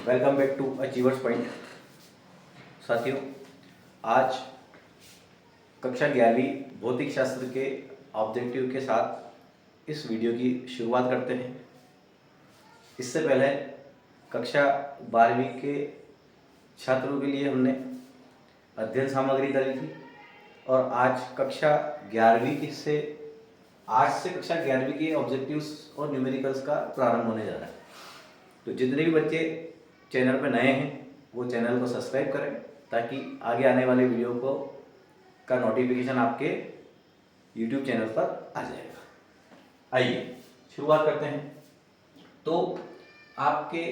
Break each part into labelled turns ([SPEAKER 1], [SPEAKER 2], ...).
[SPEAKER 1] Welcome back to achievers point. साथियों, आज कक्षा 11वीं भौतिक शास्त्र के ऑब्जेक्टिव के साथ इस वीडियो की शुरुआत करते हैं। इससे पहले कक्षा 12वीं के छात्रों के लिए हमने अध्ययन सामग्री डाली थी और आज कक्षा 11वीं से आज से कक्षा 11वीं के ऑब्जेक्टिव्स और न्यूमेरिकल्स का प्रारंभ होने जा रहा है। तो जितने भी बच्चे चैनल पर नए हैं वो चैनल को सब्सक्राइब करें ताकि आगे आने वाले वीडियो का नोटिफिकेशन आपके YouTube चैनल पर आ जाएगा। आइए शुरुआत करते हैं। तो आपके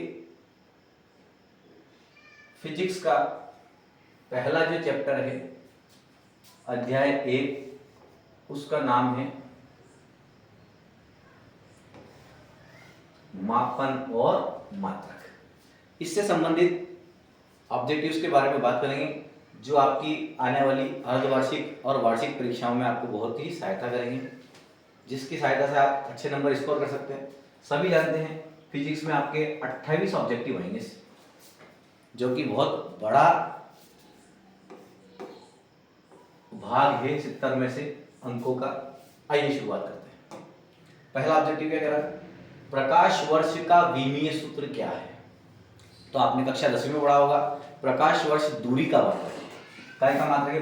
[SPEAKER 1] फिजिक्स का पहला जो चैप्टर है अध्याय 1, उसका नाम है मापन और मात्रक। इससे संबंधित ऑब्जेक्टिव्स के बारे में बात करेंगे जो आपकी आने वाली अर्धवार्षिक और वार्षिक परीक्षाओं में आपको बहुत ही सहायता करेंगे, जिसकी सहायता से आप अच्छे नंबर स्कोर कर सकते हैं। सभी जानते हैं फिजिक्स में आपके 28 ऑब्जेक्टिव आएंगे, जो कि बहुत बड़ा भाग है 70 में से अंकों का। आइए शुरुआत करते हैं। पहला ऑब्जेक्टिव क्या कह रहा है? प्रकाश वर्ष का विमीय सूत्र क्या है? तो आपने कक्षा 10वीं में पढ़ा होगा। प्रकाश वर्ष दूरी का मात्रक है। काय का मात्रक है?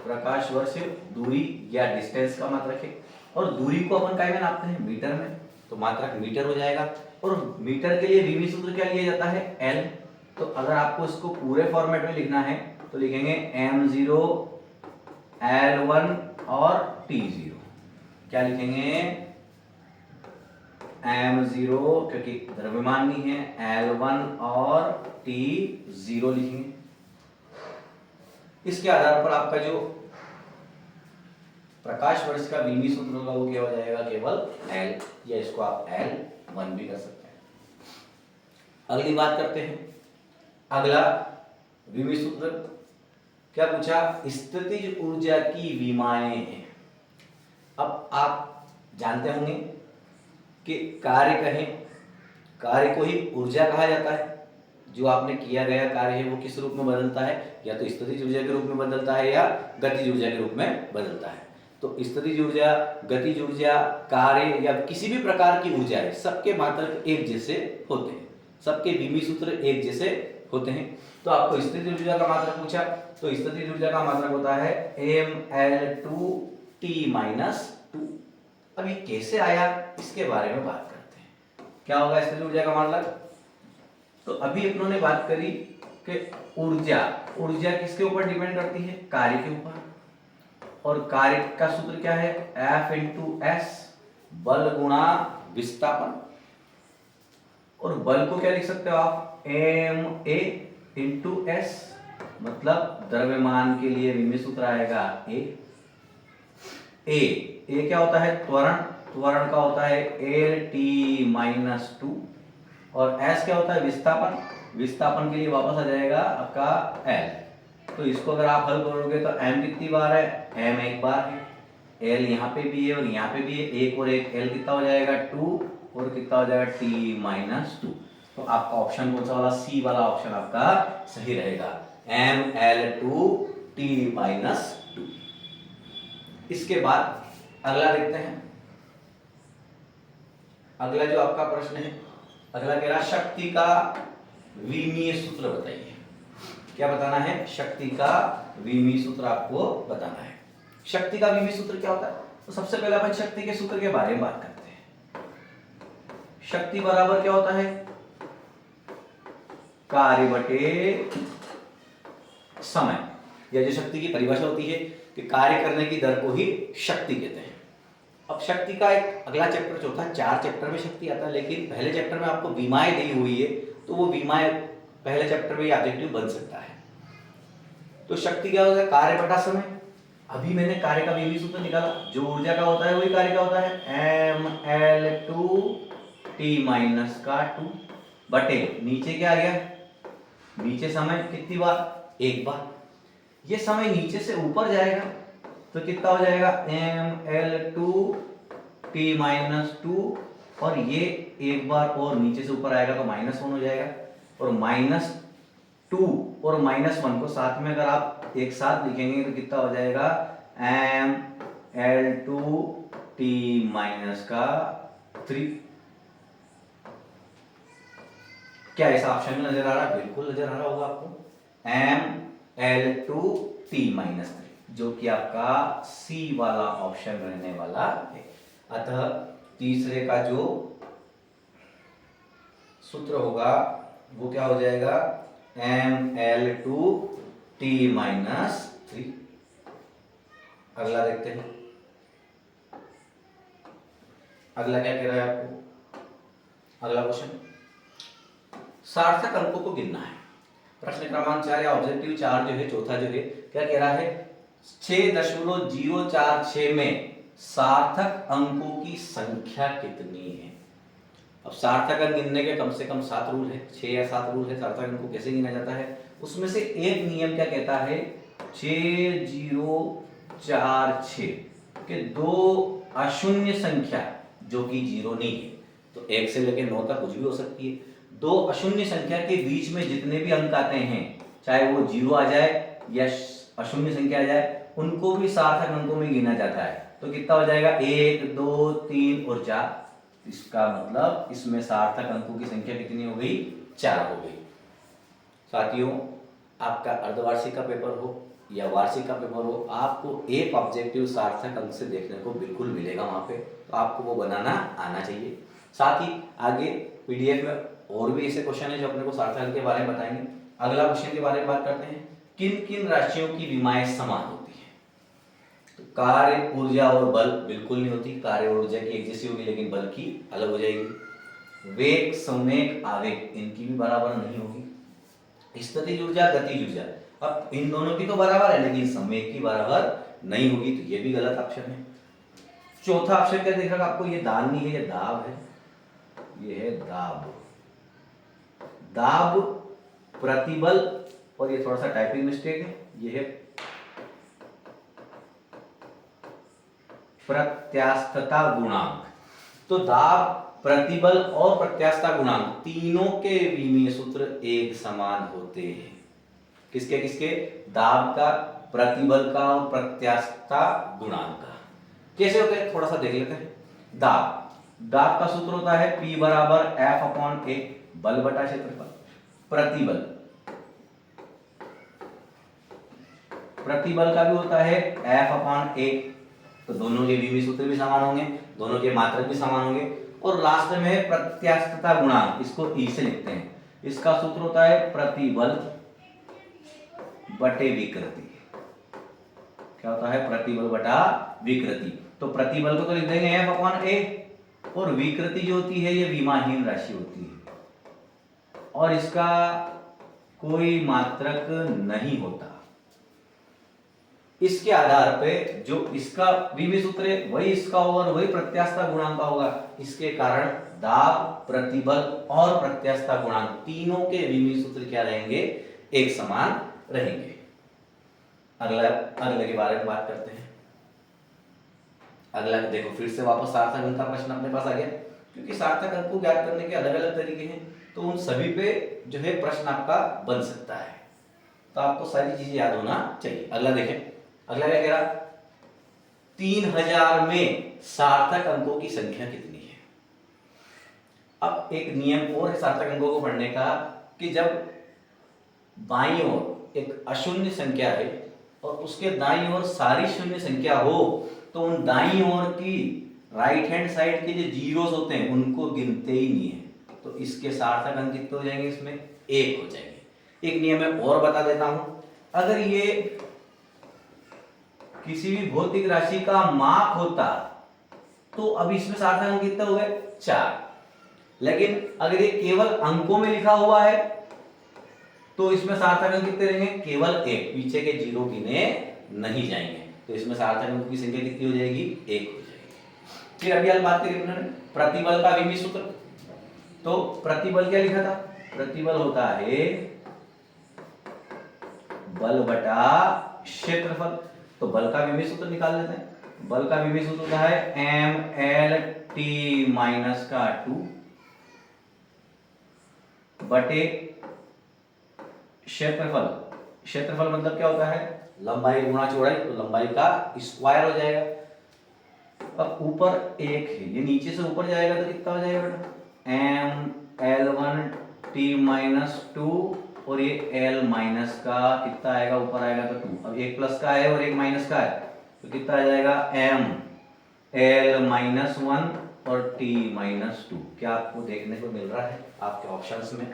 [SPEAKER 1] प्रकाश वर्ष दूरी या डिस्टेंस का मात्रक है। और दूरी को अपन काय में नापते हैं? मीटर में। तो मात्रक मीटर हो जाएगा। और मीटर के लिए विमीय सूत्र क्या लिया जाता है? एल। तो अगर आपको इसको पूरे फॉर्मेट में लिखना है तो लिखेंगे m0 L1 और T0। क्या लिखेंगे? m0 क्योंकि द्रव्यमान नहीं है, L1 और T0 लिखेंगे। इसके आधार पर आपका जो प्रकाश वर्ष का विमीय सूत्र होगा वो क्या हो जाएगा? केवल L, या इसको आप L1 भी कर सकते हैं। अगली बात करते हैं। अगला विमीय सूत्र क्या पूछा? स्थितिज ऊर्जा की विमाएं हैं। अब आप जानते होंगे कि कार्य को ही ऊर्जा कहा जाता है। जो आपने किया गया कार्य है वो किस रूप में बदलता है? या तो स्थितिज ऊर्जा के रूप में बदलता है या गतिज ऊर्जा के रूप में बदलता है। तो स्थितिज ऊर्जा, गतिज ऊर्जा, कार्य या किसी भी प्रकार की ऊर्जा है, सबके मात्रक एक जैसे होते हैं, सबके विमीय सूत्र एक जैसे होते हैं। तो आपको स्थितिज ऊर्जा का मात्रक पूछा, तो स्थितिज ऊर्जा का मात्रक होता है mL2T-2। अब ये कैसे आया इसके बारे में बात करते हैं। क्या होगा स्थितिज ऊर्जा का मात्रक? तो अभी अपनों ने बात करी कि ऊर्जा किसके ऊपर डिपेंड करती है? कार्य के ऊपर। और कार्य का सूत्र क्या है? F×S, बल गुणा विस्थापन। और बल को क्या लिख सकते हो आप? ma×S, मतलब द्रव्यमान के लिए विमीय सूत्र आएगा A क्या होता है? त्वरण का होता है L_T-2। और S क्या होता है? विस्थापन के लिए वापस आ जाएगा आपका L। तो इसको अगर आप हल करोगे तो M कितनी बार है? M एक बार है। L यहाँ पे भी है और यहाँ पे भी है, एक और एक, L कितना हो जाएगा? 2, और कितना हो जाएगा? T-2। तो आपका ऑप्शन कौन सा वाला? सी वाला ऑप्शन आपका सही रहेगा, mL2T-2। इसके बाद अगला देखते हैं। अगला जो आपका प्रश्न है, अगला कह रहा शक्ति का विमीय सूत्र बताइए। क्या बताना है? शक्ति का विमीय सूत्र आपको बताना है। शक्ति का विमीय सूत्र क्या होता है? तो सबसे पहले अपन शक्ति के सूत्र के बारे में बात करते हैं। शक्ति बराबर क्या होता है? कार्य बटे समय। यह जो शक्ति की परिभाषा होती है कि कार्य करने की दर को ही शक्ति कहते हैं। अब शक्ति का एक अगला चैप्टर चौथा, 4 चैप्टर में शक्ति आता है, लेकिन पहले चैप्टर में आपको विमाएं दी हुई है, तो वो विमाएं पहले चैप्टर में ऑब्जेक्टिव बन सकता है। तो शक्ति क्या होता है? कार्य बटा समय। अभी मैंने कार्य का विमीय सूत्र निकाला, जो ऊर्जा का होता है वही कार्य का होता है, mL2T-2 बटे नीचे क्या आ गया? नीचे समय कितनी बार? एक बार। ये समय नीचे से ऊपर जाएगा तो कितना हो जाएगा? mL2T-2, और ये एक बार और नीचे से ऊपर आएगा तो -1 हो जाएगा। और -2 और -1 को साथ में अगर आप एक साथ लिखेंगे तो कितना हो जाएगा, mL2t-3। क्या ऐसा ऑप्शन में नजर आ रहा है? बिल्कुल नजर आ रहा होगा आपको, mL2t-3, जो कि आपका सी वाला ऑप्शन रहने वाला है। अतः तीसरे का जो सूत्र होगा वो क्या हो जाएगा, mL2t-3। अगला देखते हैं, अगला क्या कह रहा है आपको। अगला क्वेश्चन, सार्थक अंकों को गिनना है। प्रश्न क्रमांक 4 या ऑब्जेक्टिव 4 जो है, चौथा जो है, क्या कह रहा है, 6.046 में सार्थक अंकों की संख्या कितनी है। अब सार्थक अंक गिनने के कम से कम 7 रूल है, 6 या 7 रूल है सार्थक अंक को कैसे गिना जाता है। उसमें से एक नियम क्या कहता है, 6046 के 2 अशून्य संख्या जो कि 0 नहीं है, तो 1 से लेकर 9 तक कुछ भी हो सकती है, 2 अशून्य संख्या के बीच में जितने भी अंक आते हैं, चाहे वो 0 आ जाए या अशून्य संख्या आ जाए, उनको भी सार्थक अंकों में गिना जाता है। तो कितना हो जाएगा, 1, 2, 3 और 4। इसका मतलब इसमें सार्थक अंकों की संख्या कितनी हो गई, 4 हो गई। साथियों, आपका अर्धवार्षिक का पेपर हो या वार्षिक का पेपर हो, आपको एक ऑब्जेक्टिव सार्थक अंक से देखने को बिल्कुल मिलेगा वहां पे, तो आपको वो बनाना आना चाहिए। साथ ही आगे पीडीएफ में और भी ऐसे क्वेश्चन है जो अपने को सार्थक अंक के बारे में बताएंगे। अगला क्वेश्चन के बारे में बात करते हैं, किन किन राशियों की विमाएं समान होती है। तो कार्य, ऊर्जा और बल बिल्कुल नहीं होती, कार्य और ऊर्जा की एक जैसी होगी लेकिन बल की अलग हो जाएगी। वेग, संवेग, आवेग इनकी भी बराबर नहीं होगी। स्थितिज ऊर्जा, गतिज ऊर्जा, अब इन दोनों की तो बराबर है लेकिन संवेग की बराबर नहीं होगी, तो ये भी गलत ऑप्शन है। चौथा ऑप्शन क्या दिख रहा है आपको, ये दाब नहीं है, ये दाब है, ये है दाब। दाब, प्रतिबल, और ये थोड़ा सा टाइपिंग मिस्टेक है, ये है प्रत्यास्थता गुणांक। तो दाब, प्रतिबल और प्रत्यास्थता गुणांक तीनों के विमीय सूत्र एक समान होते हैं। किसके किसके, दाब का, प्रतिबल का और प्रत्यास्थता गुणांक का। कैसे होते हैं थोड़ा सा देख लेते हैं। दाब, दाब का सूत्र होता है P बराबर F/A, बल बटा क्षेत्रफल। प्रतिबल, प्रतिबल का भी होता है F/A, तो दोनों के विमीय सूत्र भी समान होंगे, दोनों के मात्रक भी समान होंगे। और लास्ट में है प्रत्यास्थता गुणांक, इसको E से लिखते हैं, इसका सूत्र होता है प्रतिबल बटे विकृति। क्या होता है, प्रतिबल बटा विकृति। तो प्रतिबल को तो लिख देंगे F/A, और विकृति जो होती है ये विमाहीन राशि होती है और इसका कोई मात्रक नहीं होता। इसके आधार पे जो इसका विमीय सूत्र है वही इसका होगा और वही प्रत्यास्थता गुणांक का होगा। इसके कारण दाब, प्रतिबल और प्रत्यास्थता गुणांक तीनों के विमीय सूत्र क्या रहेंगे, एक समान रहेंगे। अगले के बारे में बात करते हैं। अगला देखो, फिर से वापस सार्थक अंक का प्रश्न अपने पास आ गया, क्योंकि सार्थक अंक को ज्ञात करने के अलग अलग तरीके हैं, तो उन सभी पे जो है प्रश्न आपका बन सकता है, तो आपको सारी चीजें याद होना चाहिए। अगला देखें, अगला क्या कह रहा, 3000 में सार्थक अंकों की संख्या कितनी है। अब एक नियम और है सार्थक अंकों को पढ़ने का, कि जब बाईं ओर एक अशून्य संख्या है और उसके दाईं ओर सारी शून्य संख्या हो, तो उन दाईं ओर की राइट हैंड साइड के जो जीरोस होते हैं उनको गिनते ही नहीं है, तो इसके सार्थक अंक कितने हो जाएंगे, इसमें 1 हो जाएंगे। एक नियम मैं और बता देता हूं, अगर ये किसी भी भौतिक राशि का माप होता तो अब इसमें सार्थक अंक कितने हो गए, 4। लेकिन अगर ये केवल अंकों में लिखा हुआ है तो इसमें सार्थक अंक कितने रहेंगे, केवल 1, पीछे के जीरो गिने नहीं जाएंगे, तो इसमें सार्थक अंकों की संख्या कितनी हो जाएगी, 1 हो जाएगी। फिर अभी बात करें उन्होंने प्रतिबल का विमीय सूत्र, तो प्रतिबल क्या लिखा था, प्रतिबल होता है बल बटा क्षेत्रफल। तो बल का विमीय सूत्र निकाल लेते हैं। बल का विमीय सूत्र होता है mLT-2 बटे क्षेत्रफल, क्षेत्रफल मतलब क्या होता है, लंबाई गुणा चौड़ाई, तो लंबाई का स्क्वायर हो जाएगा। अब ऊपर एक है, ये नीचे से ऊपर जाएगा तो कितना हो जाएगा बेटा, m l1t-2, और ये l माइनस का कितना आएगा, ऊपर आएगा तो 2। अब एक प्लस का है और एक माइनस का है, तो कितना आ जाएगा, m l-1 और t-2। क्या आपको देखने को मिल रहा है, आपके ऑप्शंस में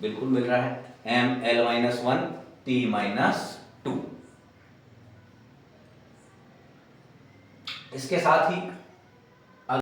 [SPEAKER 1] बिल्कुल मिल रहा है, m l-1 t-2। इसके साथ ही